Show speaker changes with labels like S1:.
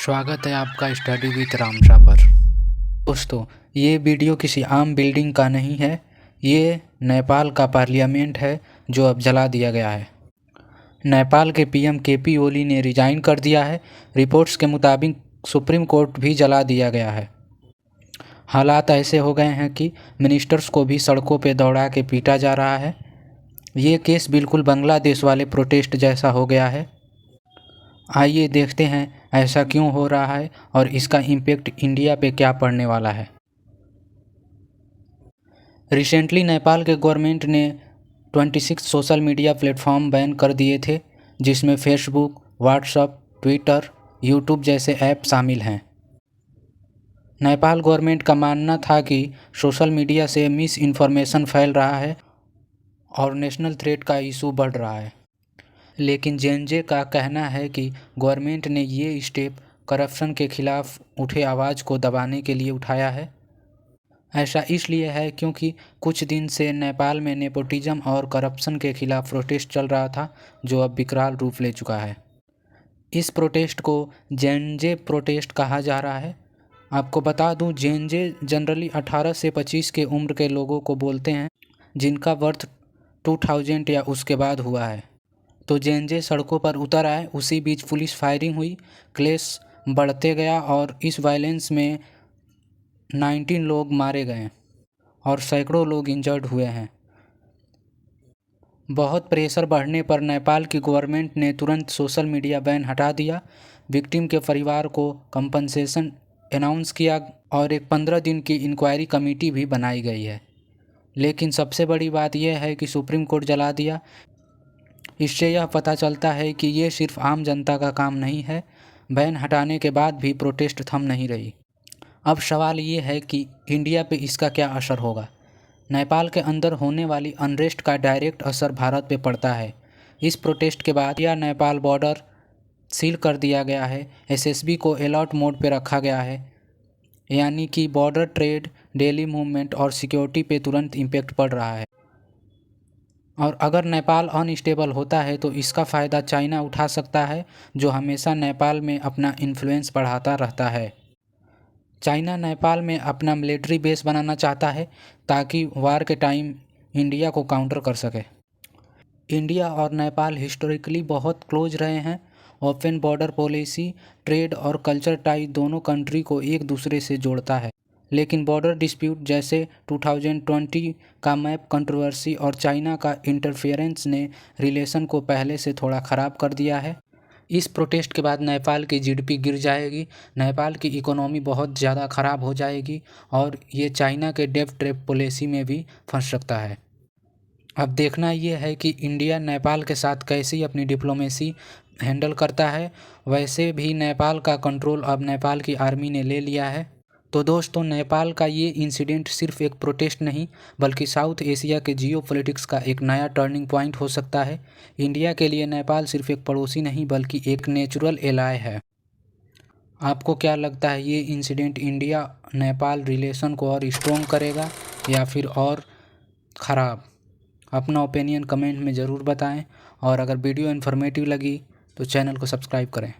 S1: स्वागत है आपका स्टडी विद रामशा पर। दोस्तों, ये वीडियो किसी आम बिल्डिंग का नहीं है। ये नेपाल का पार्लियामेंट है जो अब जला दिया गया है। नेपाल के पीएम केपी ओली ने रिजाइन कर दिया है। रिपोर्ट्स के मुताबिक सुप्रीम कोर्ट भी जला दिया गया है। हालात ऐसे हो गए हैं कि मिनिस्टर्स को भी सड़कों पे दौड़ा के पीटा जा रहा है। ये केस बिल्कुल बांग्लादेश वाले प्रोटेस्ट जैसा हो गया है। आइए देखते हैं ऐसा क्यों हो रहा है और इसका इम्पैक्ट इंडिया पे क्या पड़ने वाला है। रिसेंटली नेपाल के गवर्नमेंट ने 26 सोशल मीडिया प्लेटफॉर्म बैन कर दिए थे, जिसमें फेसबुक, व्हाट्सएप, ट्विटर, यूट्यूब जैसे ऐप शामिल हैं। नेपाल गवर्नमेंट का मानना था कि सोशल मीडिया से मिस इन्फॉर्मेशन फैल रहा है और नेशनल थ्रेट का इशू बढ़ रहा है। लेकिन जेएनजे का कहना है कि गवर्नमेंट ने ये स्टेप करप्शन के खिलाफ उठे आवाज़ को दबाने के लिए उठाया है। ऐसा इसलिए है क्योंकि कुछ दिन से नेपाल में नेपोटिज्म और करप्शन के खिलाफ प्रोटेस्ट चल रहा था, जो अब विकराल रूप ले चुका है। इस प्रोटेस्ट को जेएनजे प्रोटेस्ट कहा जा रहा है। आपको बता दूं, जेएनजे जनरली 18 से 25 के उम्र के लोगों को बोलते हैं जिनका बर्थ 2000 या उसके बाद हुआ है। तो जेएनजे सड़कों पर उतर आए। उसी बीच पुलिस फायरिंग हुई, क्लेश बढ़ते गया और इस वायलेंस में 19 लोग मारे गए और सैकड़ों लोग इंजर्ड हुए हैं। बहुत प्रेशर बढ़ने पर नेपाल की गवर्नमेंट ने तुरंत सोशल मीडिया बैन हटा दिया। विक्टिम के परिवार को कंपनसेशन अनाउंस किया और एक 15 दिन की इंक्वायरी कमेटी भी बनाई गई है। लेकिन सबसे बड़ी बात यह है कि सुप्रीम कोर्ट जला दिया। इससे यह पता चलता है कि ये सिर्फ आम जनता का काम नहीं है। बैन हटाने के बाद भी प्रोटेस्ट थम नहीं रही। अब सवाल ये है कि इंडिया पे इसका क्या असर होगा। नेपाल के अंदर होने वाली अनरेस्ट का डायरेक्ट असर भारत पे पड़ता है। इस प्रोटेस्ट के बाद इंडिया नेपाल बॉर्डर सील कर दिया गया है। एसएसबी को अलर्ट मोड पे रखा गया है, यानी कि बॉर्डर ट्रेड, डेली मूवमेंट और सिक्योरिटी पे तुरंत इम्पैक्ट पड़ रहा है। और अगर नेपाल अनस्टेबल होता है तो इसका फ़ायदा चाइना उठा सकता है, जो हमेशा नेपाल में अपना इन्फ्लुएंस बढ़ाता रहता है। चाइना नेपाल में अपना मिलिट्री बेस बनाना चाहता है ताकि वार के टाइम इंडिया को काउंटर कर सके। इंडिया और नेपाल हिस्टोरिकली बहुत क्लोज रहे हैं। ओपन बॉर्डर पॉलिसी, ट्रेड और कल्चर टाई दोनों कंट्री को एक दूसरे से जोड़ता है। लेकिन बॉर्डर डिस्प्यूट जैसे 2020 का मैप कंट्रोवर्सी और चाइना का इंटरफेरेंस ने रिलेशन को पहले से थोड़ा ख़राब कर दिया है। इस प्रोटेस्ट के बाद नेपाल की जीडीपी गिर जाएगी, नेपाल की इकोनॉमी बहुत ज़्यादा ख़राब हो जाएगी और ये चाइना के डेब्ट ट्रैप पॉलिसी में भी फंस सकता है। अब देखना ये है कि इंडिया नेपाल के साथ कैसी अपनी डिप्लोमेसी हैंडल करता है। वैसे भी नेपाल का कंट्रोल अब नेपाल की आर्मी ने ले लिया है। तो दोस्तों, नेपाल का ये इंसिडेंट सिर्फ एक प्रोटेस्ट नहीं बल्कि साउथ एशिया के जियोपॉलिटिक्स का एक नया टर्निंग पॉइंट हो सकता है। इंडिया के लिए नेपाल सिर्फ एक पड़ोसी नहीं बल्कि एक नेचुरल एलाय है। आपको क्या लगता है, ये इंसिडेंट इंडिया नेपाल रिलेशन को और स्ट्रॉन्ग करेगा या फिर और ख़राब? अपना ओपिनियन कमेंट में ज़रूर बताएं और अगर वीडियो इन्फॉर्मेटिव लगी तो चैनल को सब्सक्राइब करें।